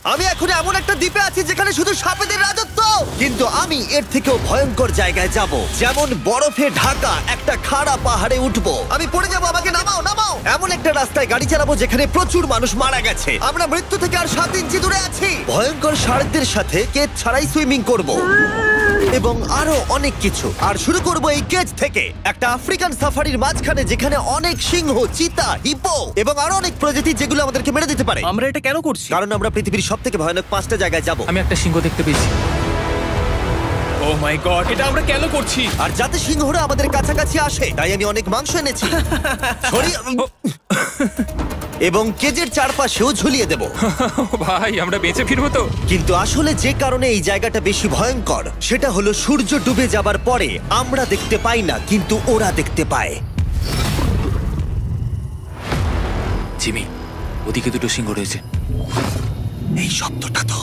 আমি এখন এমন একটা দ্বীপে আছি যেখানে শুধু সাপেদের রাজত্ব, কিন্তু আমি এর থেকেও ভয়ঙ্কর জায়গায় যাব, যেমন বরফে ঢাকা একটা খাড়া পাহাড়ে উঠবো। আমি পড়ে যাবো, আমাকে নামাও নামাও। এমন একটা রাস্তায় গাড়ি চালাবো যেখানে প্রচুর মানুষ মারা গেছে। আমরা মৃত্যু থেকে আর 7 ইঞ্চি দূরে আছি। ভয়ঙ্কর শার্কদের সাথে কেজ ছাড়াই সুইমিং করব এবং আরো অনেক কিছু। আর শুরু করব এই কেজ থেকে, একটা আফ্রিকান সাফারির মাঝখানে যেখানে অনেক সিংহ, চিতা, হিপো এবং আরো অনেক প্রজাতি যেগুলো আমাদেরকে মেরে দিতে পারে। আমরা এটা কেন করছি? কারণ আমরা পৃথিবীর সবথেকে ভয়ানক 5টা জায়গায় যাব। আমি একটা সিংহ দেখতে পেয়েছি। ও মাই গড, এটা আমরা কেন করছি? আর যাতে সিংহরা আমাদের কাছাকাছি আসে তাই আমি অনেক মাংস এনেছি। এবং কেজের চারপাশেও ঝুলিয়ে দেব। ভাই আমরা বেঁচে ফিরবো তো? কিন্তু আসলে যে কারণে এই জায়গাটা বেশি ভয়ঙ্কর সেটা হলো সূর্য ডুবে যাবার পরে আমরা দেখতে পাই না, কিন্তু ওরা দেখতে পায়। জিমি, ওদিকে দুটো সিংহ রয়েছে। এই শব্দটা তো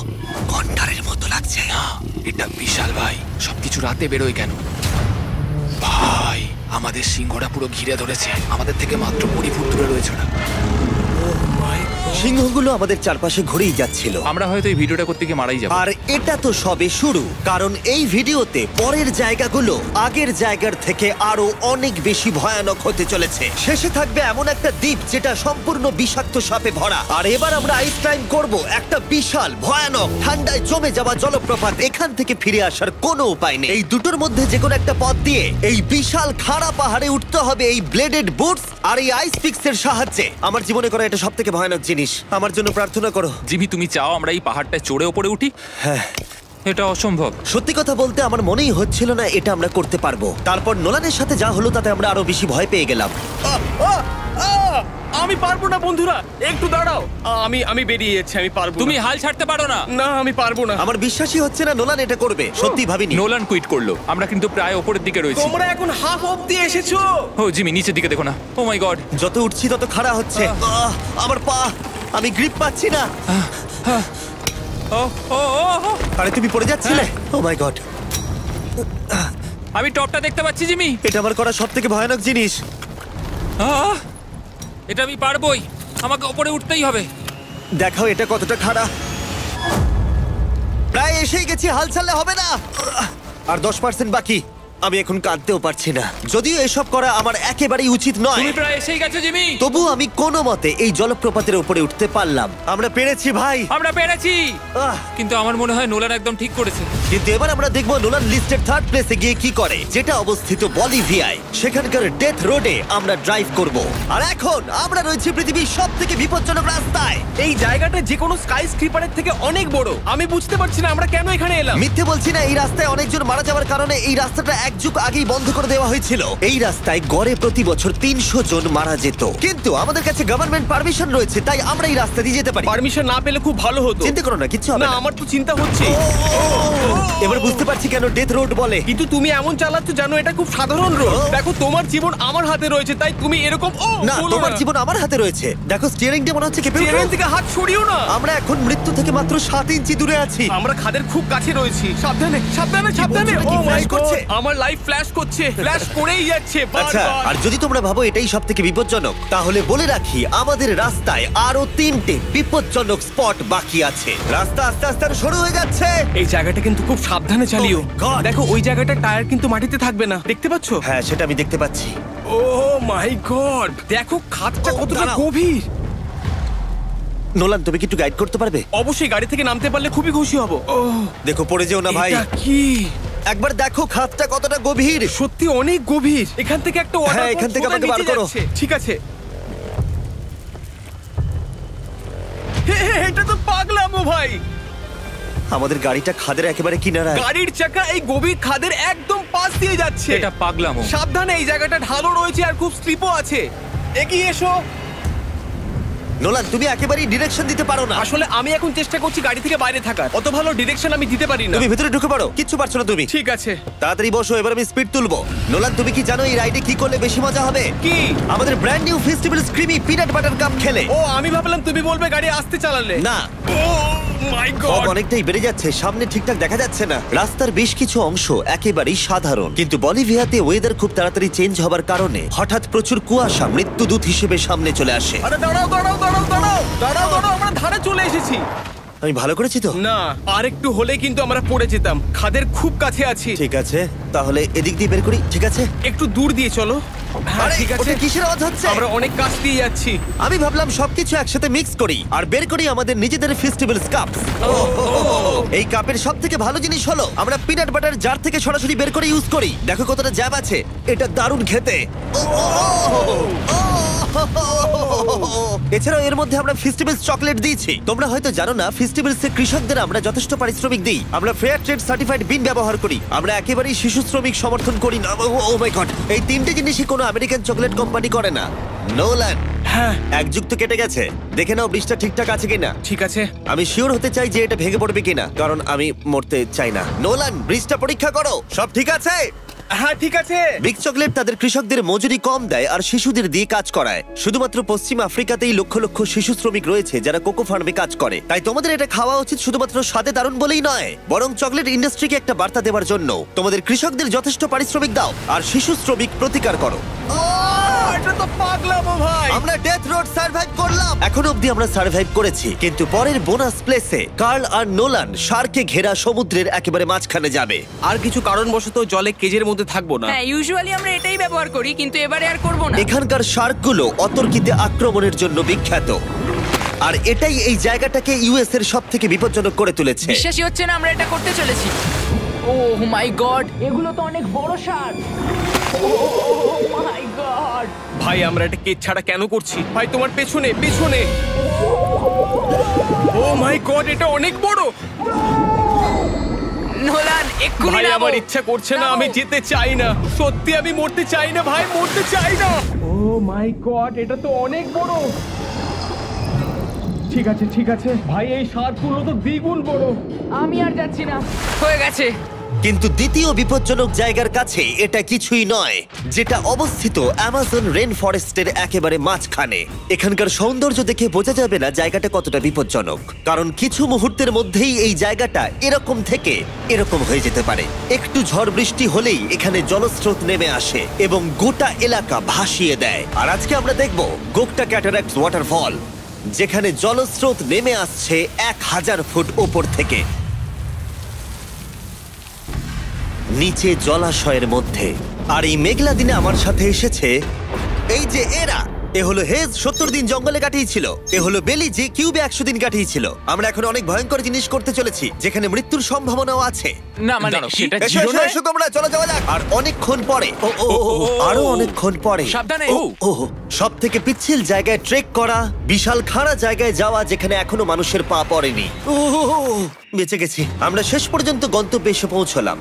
কণ্ঠারের মতো লাগছে। না, এটা বিশাল ভাই। সবকিছু রাতে বেরোয় কেন? ভাই আমাদের সিংহটা পুরো ঘিরে ধরেছে। আমাদের থেকে মাত্র 20 ফুট দূরে রয়েছে ওরা। সিংহগুলো আমাদের চারপাশে ঘুরেই যাচ্ছিল। আমরা হয়তো এই ভিডিওটা করতে গিয়ে মারাই যাবো। আর এটা তো সবে শুরু, কারণ এই ভিডিওতে পরের জায়গাগুলো আগের জায়গার থেকে আরো অনেক বেশি ভয়ানক হতে চলেছে। শেষে থাকবে এমন একটা দ্বীপ যেটা সম্পূর্ণ বিষাক্ত সাপে ভরা। আর এবার আমরা আইস ক্লাইম্ব করব একটা বিশাল ভয়ানক ঠান্ডায় জমে যাওয়া জলপ্রপাত। এখান থেকে ফিরে আসার কোনো উপায় নেই। এই দুটোর মধ্যে যে কোনো একটা পথ দিয়ে এই বিশাল খাড়া পাহাড়ে উঠতে হবে এই ব্লেডেড বুটস আর এই আইস পিক্সের সাহায্যে। আমার জীবনে করা এটা সবথেকে ভয়ানক জিনিস। আমার জন্য প্রার্থনা করো। জিমি, তুমি চাও আমরা এই পাহাড়টা চড়ে ওপরে উঠি? হ্যাঁ, এটা অসম্ভব। সত্যি কথা বলতে আমার মনেই হচ্ছিল না এটা আমরা করতে পারবো। তারপর নোলানের সাথে যা হলো তাতে আমরা আরো বেশি ভয় পেয়ে গেলাম। আমি পারবো না বন্ধুরা, একটু দাঁড়াও। আমি বেরিয়ে যাচ্ছি, আমি পারবো না। তুমি হাল ছাড়তে পারো না। না, আমি পারবো না। আমার বিশ্বাসই হচ্ছে না নোলান এটা করবে। সত্যি ভাবিনি। নোলান কুইট করলো। আমরা কিন্তু প্রায় ওপরের দিকে রয়েছি। তোমরা এখন হাফ অবধি এসেছো। ও জিমি, নিচের দিকে দেখো না। ও মাই গড, যত উঠছি তত খাড়া হচ্ছে। আমার পা, আমি গ্রিপ পাচ্ছি না। ও ও ও, আরে তুমি পড়ে যাচ্ছিলে? ও মাই গড, আমি টপটা দেখতে পাচ্ছি জিমি। এটা আমার করা সবথেকে ভয়ানক জিনিস। এটা আমি পারবোই। আমাকে ওপরে উঠতেই হবে। দেখাও এটা কতটা খাড়া। প্রায় এসেই গেছি, হাল ছাড়লে হবে না। আর 10% বাকি। আমি এখন কাঁদতেও পারছি না, যদিও এসব করা আমার একেবারেই উচিত নয়। তুমি প্রায় এসেই গেছো জিমি। তবু আমি কোনো মতে এই জলপ্রপাতের উপরে উঠতে পারলাম। আমরা পেরেছি ভাই, আমরা পেরেছি। আহ, কিন্তু আমার মনে হয় নোলান একদম ঠিক করেছে। কিন্তু এবার আমরা দেখবো নোলান লিস্টের 3rd প্লেসে গিয়ে কি করে, যেটা অবস্থিত বলিভিয়ায়। সেখানকার ডেথ রোডে আমরা ড্রাইভ করব। আর এখন আমরা রয়েছি পৃথিবীর সবথেকে বিপজ্জনক রাস্তায়। এই জায়গাটা যে কোনো স্কাই স্ক্রিপারের থেকে অনেক বড়। আমি বুঝতে পারছি না আমরা কেন এখানে এলাম। মিথ্যে বলছি না, এই রাস্তায় অনেকজন মারা যাওয়ার কারণে এই রাস্তাটা এক যুগ আগেই বন্ধ করে দেওয়া হয়েছিল। এই রাস্তায় গড়ে প্রতি বছর 300 জন মারা যেত, কিন্তু আমাদের কাছে গভর্নমেন্ট পারমিশন রয়েছে, তাই আমরা এই রাস্তা দিয়ে যেতে পারি। পারমিশন না পেলে খুব ভালো হতো। চিন্তা করো না, কিচ্ছু হবে না, না। আমার তো চিন্তা হচ্ছে। এবার বুঝতে পারছি কেন ডেথ রোড বলে। কিন্তু তুমি এমন চালাচ্ছ জানো এটা খুব সাধারণ রোড। দেখো তোমার জীবন আমার হাতে রয়েছে, তাই তুমি এরকম না, তোমার জীবন আমার হাতে রয়েছে। দেখো স্টিয়ারিংটা মনে হচ্ছে কেঁপে স্টিয়ারিং উঠলো। থেকে হাত সরিও না। আমরা এখন মৃত্যু থেকে মাত্র 7 ইঞ্চি দূরে আছি। আমরা খাদের খুব কাছে রয়েছি। সাবধানে সাবধানে সাবধানে। বলছো নাকি? ও মাই ফ্ল্যাশ গড, করছে? আমার লাইফ ফ্ল্যাশ করছে, ফ্ল্যাশ করেই যাচ্ছে আচ্ছা, বারবার। আর যদি তোমরা ভাবো এটাই সবথেকে বিপজ্জনক, তাহলে বলে রাখি আমাদের রাস্তায় আরো 3টে বিপজ্জনক স্পট বাকি আছে। রাস্তা আস্তে আস্তে আরো সরু হয়ে যাচ্ছে। এই জায়গাটা কিন্তু খুব সাবধানে চালিও। Oh my God! দেখো ওই জায়গাটার টায়ার কিন্তু মাটিতে থাকবে না, দেখতে পাচ্ছো? হ্যাঁ, সেটা আমি দেখতে পাচ্ছি। ও মাই গড, দেখো খাদটা Oh, কতটা দাঁড়াও। গভীর। নোলান, তুমি কি একটু গাইড করতে পারবে? অবশ্যই, গাড়ি থেকে নামতে পারলে খুবই খুশি হব। ও দেখো পড়ে যেও না ভাই। এটা কি? একবার দেখো খাদটা কতটা গভীর। সত্যি অনেক গভীর। এখান থেকে একটা ওয়াটার হ্যাঁ, এখান থেকে আমাকে বার করো। ঠিক আছে। এটা তো পাগলামো ভাই। আমাদের গাড়িটা খাদের একেবারে কিনারায়। গাড়ির চাকা এই গভীর খাদের একদম পাশ দিয়ে যাচ্ছে। এটা পাগলামো। সাবধানে, এই জায়গাটা ঢালু রয়েছে আর খুব স্লিপও আছে। এগিয়ে এসো। নোলান, তুমি একেবারেই ডিরেকশন দিতে পারো না। আসলে আমি এখন চেষ্টা করছি গাড়ি থেকে বাইরে থাকার। অত ভালো ডিরেকশন আমি দিতে পারি না। তুমি ভিতরে ঢুকে পড়ো, কিচ্ছু পারছো না তুমি। ঠিক আছে। তাড়াতাড়ি বসো, এবার আমি স্পিড তুলবো। নোলান, তুমি কি জানো এই রাইডে কি করলে বেশি মজা হবে? কি? আমাদের brand new festival screamy peanut butter cup খেলে। ও, আমি ভাবলাম তুমি বলবে গাড়ি আস্তে চালালে। না, ও মাই ফগ গড। অনেকটাই বেড়ে যাচ্ছে, সামনে ঠিকঠাক দেখা যাচ্ছে না। রাস্তার বেশ কিছু অংশ একেবারেই সাধারণ, কিন্তু বলিভিয়াতে ওয়েদার খুব তাড়াতাড়ি চেঞ্জ হবার কারণে হঠাৎ প্রচুর কুয়াশা মৃত্যুদূত হিসেবে সামনে চলে আসে। আরে দাঁড়াও দাঁড়াও দাঁড়াও দাঁড়াও দাঁড়াও দাঁড়াও, আমরা ধারে চলে এসেছি। আমি ভালো করেছি তো? না, আর একটু হলে কিন্তু আমরা পড়ে যেতাম। খাদের খুব কাছে আছি। ঠিক আছে, তাহলে এদিক দিয়ে বের করি। ঠিক আছে, একটু দূর দিয়ে চলো। হ্যাঁ, আরে, ঠিক আছে। ওটা কিসের আওয়াজ হচ্ছে? আমরা অনেক কাছ দিয়ে যাচ্ছি। আমি ভাবলাম সবকিছু একসাথে মিক্স করি আর বের করি আমাদের নিজেদের ফেস্টিভ্যাল কাপ। এই কাপের সব থেকে ভালো জিনিস হলো আমরা পিনাট বাটার জার থেকে সরাসরি বের করে ইউজ করি। দেখো কতটা জ্যাব আছে, এটা দারুণ খেতে। এছাড়াও এর মধ্যে আমরা ফেস্টিভ্যালস চকলেট দিয়েছি। তোমরা হয়তো জানো না, ফেস্টিভ্যালস এর কৃষকদের আমরা যথেষ্ট পারিশ্রমিক দিই। আমরা ফেয়ার ট্রেড সার্টিফাইড বিন ব্যবহার করি। আমরা একেবারেই শিশু শ্রমিক সমর্থন করি না। ও মাই গড, এই তিনটে জিনিসই কোনো আমেরিকান চকলেট কোম্পানি করে না। নোলান, হ্যাঁ, এক যুগ তো কেটে গেছে, দেখে নাও ব্রিজটা ঠিকঠাক আছে কিনা। ঠিক আছে। আমি শিওর হতে চাই যে এটা ভেঙে পড়বে কিনা, কারণ আমি মরতে চাই না। নোলান, ব্রিজটা পরীক্ষা করো, সব ঠিক আছে? হ্যাঁ, ঠিক আছে। বিগ চকলেট তাদের কৃষকদের মজুরি কম দেয় আর শিশুদের দিয়ে কাজ করায়। শুধুমাত্র পশ্চিম আফ্রিকাতেই লক্ষ লক্ষ শিশু শ্রমিক রয়েছে যারা কোকো ফার্মে কাজ করে। তাই তোমাদের এটা খাওয়া উচিত শুধুমাত্র স্বাদে দারুণ বলেই নয়, বরং চকলেট ইন্ডাস্ট্রিকে একটা বার্তা দেওয়ার জন্য। তোমাদের কৃষকদের যথেষ্ট পারিশ্রমিক দাও আর শিশু শ্রমিক প্রতিকার করো। এটা তো পাগলামো ভাই। আমরা ডেথ রোড সার্ভাইভ করলাম। এখন অবধি আমরা সার্ভাইভ করেছি, কিন্তু পরের বোনাস প্লেসে কার্ল আর নোলান শার্কে ঘেরা সমুদ্রের একেবারে মাঝখানে যাবে। আর কিছু কারণবশত জলে কেজের মধ্যে থাকবো না। হ্যাঁ, ইউজুয়ালি আমরা এটাই ব্যবহার করি, কিন্তু এবারে আর করব না। এখানকার শার্কগুলো অতর্কিতে আক্রমণের জন্য বিখ্যাত, আর এটাই এই জায়গাটাকে ইউএস এর সব থেকে বিপজ্জনক করে তুলেছে। বিশ্বাসই হচ্ছে না আমরা এটা করতে চলেছি। ও মাই গড, এগুলো তো অনেক বড় শার্ক। ও মাই গড। ভাই, আমরা এটা কেজ ছাড়া কেন করছি? ভাই, তোমার পেছনে পেছনে। ও মাই গড, এটা অনেক বড়। নোলান, এক্ষুনি ভাই, নামো। আমার ইচ্ছা করছে না, আমি যেতে চাই না। সত্যি আমি মরতে চাই না ভাই, মরতে চাই না। ও মাই গড, এটা তো অনেক বড়। ঠিক আছে, ঠিক আছে ভাই, এই শার্কগুলো তো দ্বিগুণ বড়। আমি আর যাচ্ছি না, হয়ে গেছে। কিন্তু দ্বিতীয় বিপজ্জনক জায়গার কাছে এটা কিছুই নয়, যেটা অবস্থিত অ্যামাজন রেন ফরেস্টের একেবারে মাঝখানে। এখানকার সৌন্দর্য দেখে বোঝা যাবে না জায়গাটা কতটা বিপজ্জনক, কারণ কিছু মুহূর্তের মধ্যেই এই জায়গাটা এরকম থেকে এরকম হয়ে যেতে পারে। একটু ঝড় বৃষ্টি হলেই এখানে জলস্রোত নেমে আসে এবং গোটা এলাকা ভাসিয়ে দেয়। আর আজকে আমরা দেখব গোকটা ক্যাটারাক্ট ওয়াটারফল, যেখানে জলস্রোত নেমে আসছে 1000 ফুট ওপর থেকে নিচে জলাশয়ের মধ্যে। আর এই মেঘলা দিনে আমার সাথে এসেছে এই যে এরা। এ হলো হেজ, 70 দিন জঙ্গলে কাটিয়েছিল। এ হলো বেলি, যে কিউবে 100 দিন কাটিয়েছিল। আমরা এখন অনেক ভয়ঙ্কর জিনিস করতে চলেছি, যেখানে মৃত্যুর সম্ভাবনাও আছে। না মানে সেটা এসো, জিরো এসো, নয়। এসো তোমরা, চলো যাওয়া যাক। আর অনেকক্ষণ পরে আরো অনেকক্ষণ পরে সাবধানে। সব থেকে পিচ্ছিল জায়গায় ট্রেক করা, বিশাল খাড়া জায়গায় যাওয়া যেখানে এখনো মানুষের পা পড়েনি। বেঁচে গেছি। আমরা শেষ পর্যন্ত গন্তব্যে এসে পৌঁছলাম।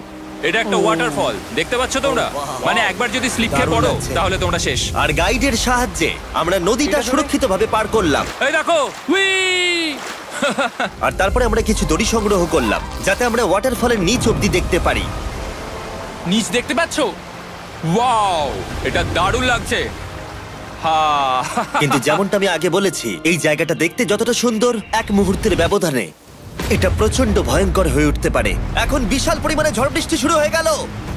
এটা একটা ওয়াটারফল, দেখতে পাচ্ছ তোমরা? মানে একবার যদি স্লিপ খেয়ে পড়ো তাহলে তোমরা শেষ। আর গাইডের সাহায্যে আমরা নদীটা সুরক্ষিতভাবে পার করলাম। এই দেখো, উই! আর তারপরে আমরা কিছু দড়ি সংগ্রহ করলাম, যাতে আমরা ওয়াটারফলের নিচ অব্দি দেখতে পারি। নিচ দেখতে পাচ্ছ? ওয়াও, এটা দারুণ লাগছে। হা! কিন্তু যেমনটা আমি আগে বলেছি, এই জায়গাটা দেখতে যতটা সুন্দর, এক মুহূর্তের ব্যবধানে এটা প্রচন্ড ভয়ঙ্কর হয়ে উঠতে পারে। এখন বিশাল পরিমাণে ঝড় বৃষ্টি শুরু হয়ে গেল।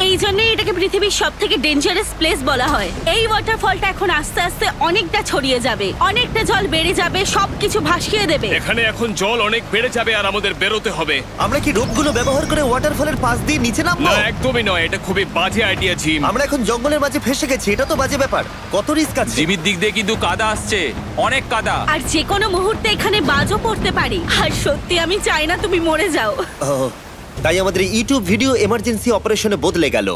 এই জন্যই এটাকে পৃথিবীর সব থেকে ডেঞ্জারাস প্লেস বলা হয়। এই ওয়াটারফলটা এখন আস্তে আস্তে অনেকটা ছড়িয়ে যাবে, অনেকটা জল বেড়ে যাবে, সবকিছু ভাসিয়ে দেবে। এখানে এখন জল অনেক বেড়ে যাবে আর আমাদের বেরোতে হবে। আমরা কি রোপগুলো ব্যবহার করে ওয়াটারফলের পাশ দিয়ে নিচে নামবো? না, একদমই নয়, এটা খুবই বাজে আইডিয়া জিম। আমরা এখন জঙ্গলের মাঝে ফেসে গেছি, এটা তো বাজে ব্যাপার। কত রিস্ক আছে। জিমির দিক দিয়ে কিন্তু কাদা আসছে, অনেক কাদা। আর যে কোনো মুহূর্তে এখানে বাজও পড়তে পারি। আর সত্যি আমি চাই না তুমি মরে যাও। তাই আমাদের ইউটিউব ভিডিও এমার্জেন্সি অপারেশনে বদলে গেল।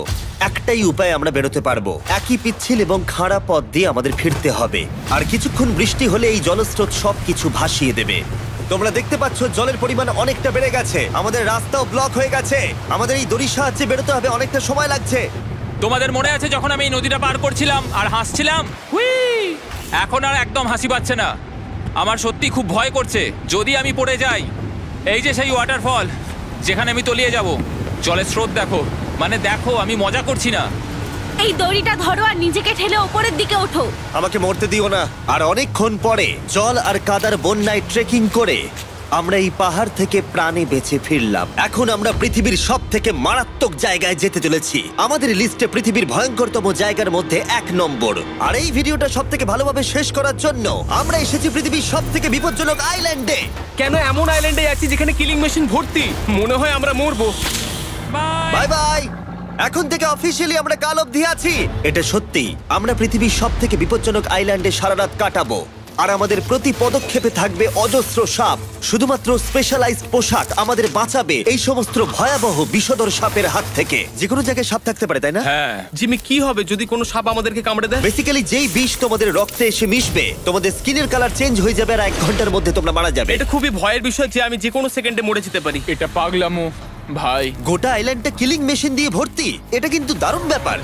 একটাই উপায় আমরা বেরোতে পারবো, একই পিচ্ছিল এবং খাড়া পথ দিয়ে আমাদের ফিরতে হবে। আর কিছুক্ষণ বৃষ্টি হলে এই জলস্রোত সবকিছু ভাসিয়ে দেবে। তোমরা দেখতে পাচ্ছ জলের পরিমাণ অনেকটা বেড়ে গেছে, আমাদের রাস্তাও ব্লক হয়ে গেছে। আমাদের এই দড়ির সাহায্যে বেরোতে হবে, অনেকটা সময় লাগছে। তোমাদের মনে আছে যখন আমি এই নদীটা পার করছিলাম আর হাসছিলাম? হুই! এখন আর একদম হাসি পাচ্ছে না। আমার সত্যি খুব ভয় করছে যদি আমি পড়ে যাই। এই যে সেই ওয়াটারফল যেখানে আমি তলিয়ে যাব। জলের স্রোত দেখো, মানে দেখো, আমি মজা করছি না। এই দড়িটা ধরো আর নিজেকে ঠেলে ওপরের দিকে ওঠো। আমাকে মরতে দিও না। আর অনেকক্ষণ পরে জল আর কাদার বন্যায় ট্রেকিং করে আমরা এই পাহাড় থেকে প্রাণে বেঁচে ফিরলাম। এখন আমরা পৃথিবীর সব থেকে মারাত্মক জায়গায় যেতে চলেছি। আমাদের লিস্টে পৃথিবীর ভয়ঙ্করতম জায়গার মধ্যে 1 নম্বর। আর এই ভিডিওটা সব থেকে ভালোভাবে শেষ করার জন্য আমরা এসেছি পৃথিবীর সব থেকে বিপজ্জনক আইল্যান্ডে। কেন এমন আইল্যান্ডে আছি যেখানে কিলিং মেশিন ভর্তি? মনে হয় আমরা মরবো। Bye bye. এখন থেকে অফিসিয়ালি আমরা কাল অবধি আছি। এটা সত্যি, আমরা পৃথিবীর সব থেকে বিপজ্জনক আইল্যান্ডে সারা রাত কাটাবো। আর আমাদের প্রতি পদক্ষেপে থাকবে অজস্র সাপ। শুধুমাত্র স্পেশালাইজড পোশাক আমাদের বাঁচাবে এই সমস্ত ভয়াবহ বিষধর সাপের হাত থেকে। যে কোনো জায়গায় সাপ থাকতে পারে, তাই না? হ্যাঁ, জিমি, কি হবে যদি কোনো সাপ আমাদেরকে কামড়ে দেয়? বেসিক্যালি যেই বিষ তোমাদের রক্তে এসে মিশবে, তোমাদের স্কিনের কালার চেঞ্জ হয়ে যাবে আর 1 ঘন্টার মধ্যে তোমরা মারা যাবে। এটা খুবই ভয়ের বিষয় যে আমি যে কোনো সেকেন্ডে মরে যেতে পারি। এটা পাগলামো ভাই। গোটা আইল্যান্ডটা কিলিং মেশিন দিয়ে ভর্তি। এটা কিন্তু দারুণ ব্যাপার।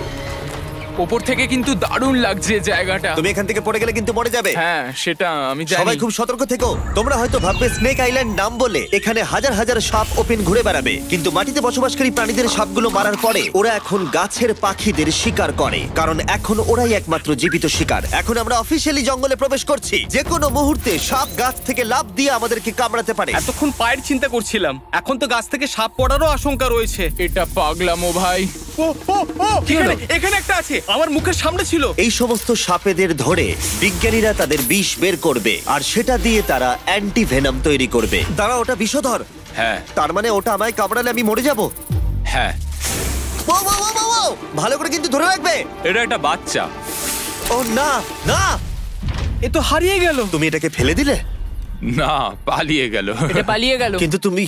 ওপর থেকে কিন্তু দারুণ লাগছে জায়গাটা। তুমি এখান থেকে পড়ে গেলে কিন্তু মরে যাবে। হ্যাঁ, সেটা আমি জানি। সবাই খুব সতর্ক থেকো। তোমরা হয়তো ভাববে স্নেক আইল্যান্ড নাম বলে এখানে হাজার হাজার সাপ ওপেন ঘুরে বেড়াবে, কিন্তু মাটিতে বসবাসকারী প্রাণীদের সাপগুলো মারার পরে ওরা এখন গাছের পাখিদের শিকার করে, কারণ এখন ওরাই একমাত্র জীবিত শিকার। এখন আমরা অফিসিয়ালি জঙ্গলে প্রবেশ করছি। যে কোনো মুহূর্তে সাপ গাছ থেকে লাফ দিয়ে আমাদেরকে কামড়াতে পারে। এতক্ষণ পায়ের চিন্তা করছিলাম, এখন তো গাছ থেকে সাপ পড়ারও আশঙ্কা রয়েছে। এটা পাগলামো ভাই। ও ও ও, এখানে একটা আছে, আমার মুখের সামনে ছিল। এই সমস্ত সাপেদের ধরে বিজ্ঞানীরা তাদের বিষ বের করবে, আর সেটা দিয়ে তারা অ্যান্টিভেনাম তৈরি করবে। তারা ওটা বিষধর। হ্যাঁ তার মানে ওটা আমায় কামড়ালে আমি মরে যাব। হ্যাঁ, ও, ও, ও, ও, ও! ভালো করে কিন্তু ধরে রাখবে। এটা একটা বাচ্চা। ও না না, এ তো হারিয়ে গেল। তুমি এটাকে ফেলে দিলে। না, পালিয়ে গেল। এটা পালিয়ে গেল। কিন্তু তুমি,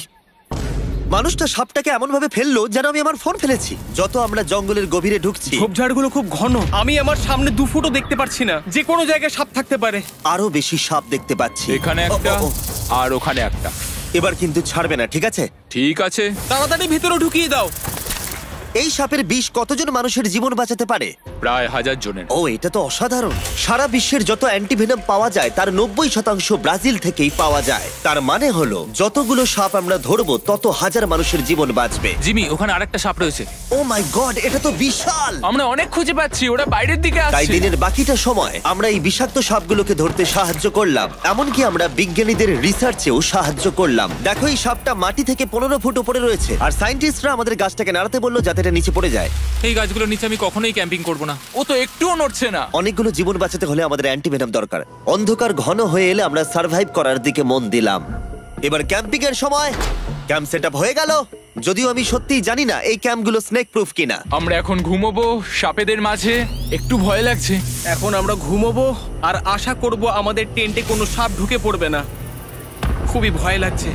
মানুষটা সাপটাকে এমন ভাবে ফেললো যেন আমি আমার ফোন ফেলেছি। যত আমরা জঙ্গলের গভীরে ঢুকছি, ঝোপঝাড়গুলো খুব ঘন, আমি আমার সামনে 2 ফুটও দেখতে পারছি না। যে কোনো জায়গায় সাপ থাকতে পারে। আরো বেশি সাপ দেখতে পাচ্ছি। এখানে একটা ও, ও, ও। আর ওখানে একটা। এবার কিন্তু ছাড়বে না, ঠিক আছে? ঠিক আছে। তাড়াতাড়ি ভিতরে ঢুকিয়ে দাও। এই সাপের বিষ কতজন মানুষের জীবন বাঁচাতে পারে? প্রায় 1000 জনের। ও, এটা তো অসাধারণ। সারা বিশ্বের যত অ্যান্টিভেনাম পাওয়া যায় তার 90% ব্রাজিল থেকেই পাওয়া যায়। তার মানে হলো যতগুলো সাপ আমরা ধরবো তত হাজার মানুষের জীবন বাঁচবে। জিমি, ওখানে আরেকটা সাপ রয়েছে। ও মাই গড, এটা তো বিশাল। আমরা অনেক খুঁজে পাচ্ছি, ওরা বাইরের দিকে তাই আসছে। দিনের বাকিটা সময় আমরা এই বিষাক্ত সাপগুলোকে ধরতে সাহায্য করলাম। এমনকি আমরা বিজ্ঞানীদের রিসার্চেও সাহায্য করলাম। দেখো, এই সাপটা মাটি থেকে 15 ফুট উপরে রয়েছে, আর সায়েন্টিস্টরা আমাদের গাছটাকে নাড়াতে বললো যাতে এটা নিচে পড়ে যায়। এই গাছগুলোর নিচে আমি কখনোই ক্যাম্পিং করব না। ও তো একটুও নড়ছে না। অনেকগুলো জীবন বাঁচাতে হলে আমাদের অ্যান্টিভেনাম দরকার। অন্ধকার ঘন হয়ে এলে আমরা সার্ভাইভ করার দিকে মন দিলাম। এবার ক্যাম্পিং এর সময়। ক্যাম্প সেটআপ হয়ে গেল, যদিও আমি সত্যিই জানি না এই ক্যাম্পগুলো স্নেক প্রুফ কিনা। আমরা এখন ঘুমোবো সাপেদের মাঝে। একটু ভয় লাগছে। এখন আমরা ঘুমোবো আর আশা করব আমাদের টেন্টে কোনো সাপ ঢুকে পড়বে না। খুবই ভয় লাগছে।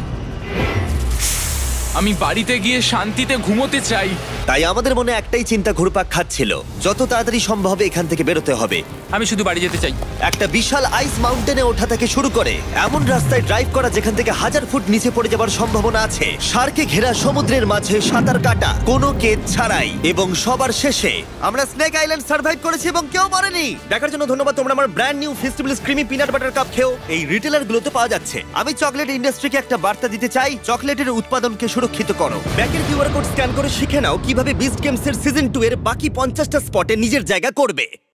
আমি বাড়িতে গিয়ে শান্তিতে ঘুমোতে চাই। তাই আমাদের মনে একটাই চিন্তা ঘুরপাক খাচ্ছিল, যত তাড়াতাড়ি সম্ভব এখান থেকে বেরোতে হবে। আমি শুধু বাড়ি যেতে চাই। একটা বিশাল আইস মাউন্টেনে ওঠা থেকে শুরু করে এমন রাস্তায় ড্রাইভ করা যেখান থেকে 1000 ফুট নিচে পড়ে যাবার সম্ভাবনা আছে, শার্কে ঘেরা সমুদ্রের মাঝে সাঁতার কাটা কোনো কেদ ছাড়াই, এবং সবার শেষে আমরা স্নেক আইল্যান্ড সার্ভাইভ করেছি এবং কেউ মরেনি। দেখার জন্য ধন্যবাদ। তোমরা আমার brand new festival creamy peanut butter cup খেও। এই রিটেলার গুলোতে পাওয়া যাচ্ছে। আমি চকলেট ইন্ডাস্ট্রিকে একটা বার্তা দিতে চাই, চকলেটের উৎপাদনকে সুরক্ষিত করো। ব্যাকের কিউআর কোড স্ক্যান করে শিখে নাও কিভাবে বিস্ট গেমস এর সিজন 2 এর বাকি 50টা স্পটে নিজের জায়গা করবে।